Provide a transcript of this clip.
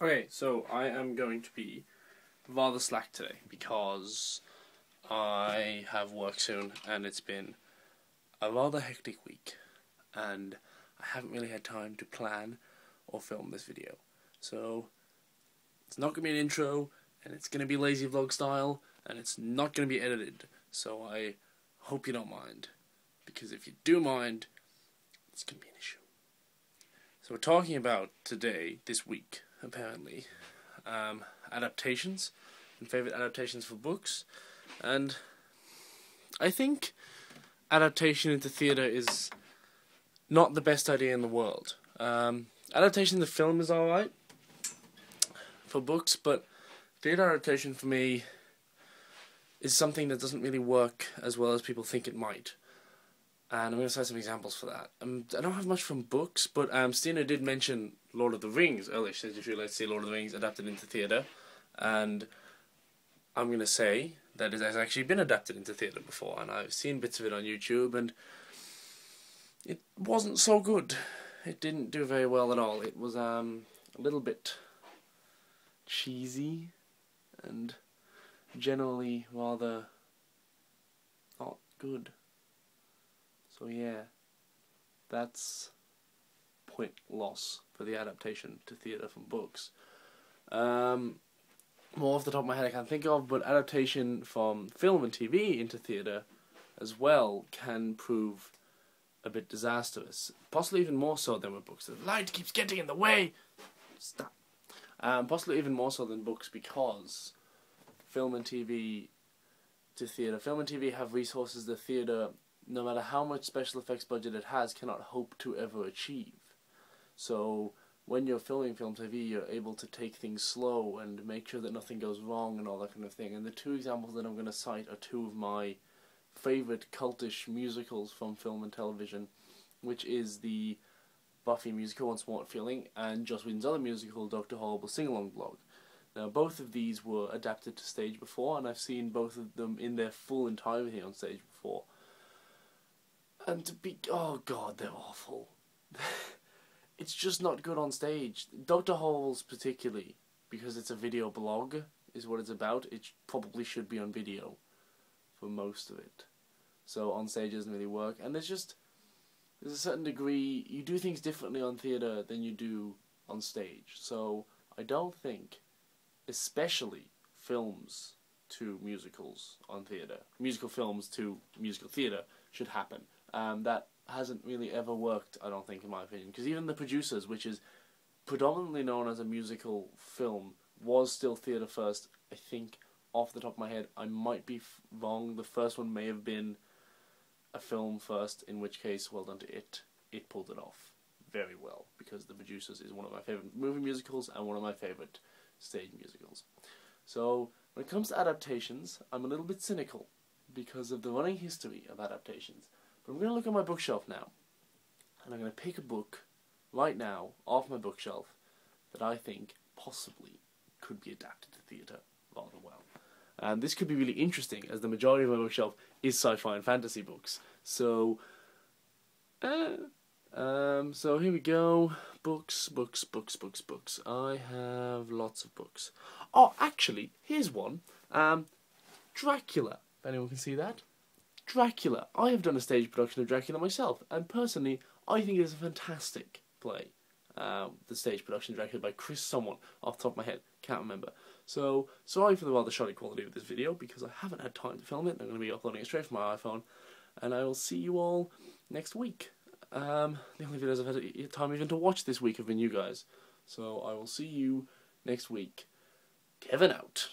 Okay, so I am going to be rather slack today because I have work soon and it's been a rather hectic week and I haven't really had time to plan or film this video. So it's not going to be an intro and it's going to be lazy vlog style and it's not going to be edited. So I hope you don't mind, because if you do mind, it's going to be an issue. So we're talking about today, this week, apparently, adaptations and favourite adaptations for books. And I think adaptation into theatre is not the best idea in the world. Adaptation to film is alright for books, but theatre adaptation for me is something that doesn't really work as well as people think it might. And I'm going to cite some examples for that. I don't have much from books, but Stina did mention Lord of the Rings earlier. She said if you'd like to see Lord of the Rings adapted into theatre. And I'm going to say that it has actually been adapted into theatre before. And I've seen bits of it on YouTube, and it wasn't so good. It didn't do very well at all. It was a little bit cheesy and generally rather not good. So yeah, that's point loss for the adaptation to theatre from books. More off the top of my head I can't think of, but adaptation from film and TV into theatre as well can prove a bit disastrous. Possibly even more so than with books. The light keeps getting in the way! Stop. Possibly even more so than books, because film and TV to theatre. Film and TV have resources the theatre, no matter how much special effects budget it has, cannot hope to ever achieve. So when you're filming film TV, you're able to take things slow and make sure that nothing goes wrong and all that kind of thing. And the two examples that I'm going to cite are two of my favourite cultish musicals from film and television, which is the Buffy musical, Once More Feeling, and Joss Whedon's other musical, Dr. Horrible Sing-Along Blog. Now, both of these were adapted to stage before, and I've seen both of them in their full entirety on stage before. And to be... oh god, they're awful. It's just not good on stage. Dr. Horrible's particularly, because it's a video blog, is what it's about. It probably should be on video for most of it. So on stage it doesn't really work. And there's a certain degree, you do things differently on theatre than you do on stage. So I don't think, especially films to musicals on theatre, musical films to musical theatre, should happen. That hasn't really ever worked, I don't think, in my opinion. Because even The Producers, which is predominantly known as a musical film, was still theatre first. I think, off the top of my head, I might be wrong. The first one may have been a film first, in which case, well done to it. It pulled it off very well, because The Producers is one of my favourite movie musicals and one of my favourite stage musicals. So, when it comes to adaptations, I'm a little bit cynical because of the running history of adaptations. But I'm going to look at my bookshelf now, and I'm going to pick a book right now off my bookshelf that I think possibly could be adapted to theatre rather well. And this could be really interesting, as the majority of my bookshelf is sci-fi and fantasy books. So, so here we go. Books. I have lots of books. Oh, actually, here's one. Dracula. If anyone can see that. Dracula. I have done a stage production of Dracula myself, and personally, I think it is a fantastic play. The stage production of Dracula by Chris someone, off the top of my head, can't remember. So, sorry for the rather shoddy quality of this video, because I haven't had time to film it. I'm going to be uploading it straight from my iPhone, and I will see you all next week. The only videos I've had time even to watch this week have been you guys. So, I will see you next week. Kevin out.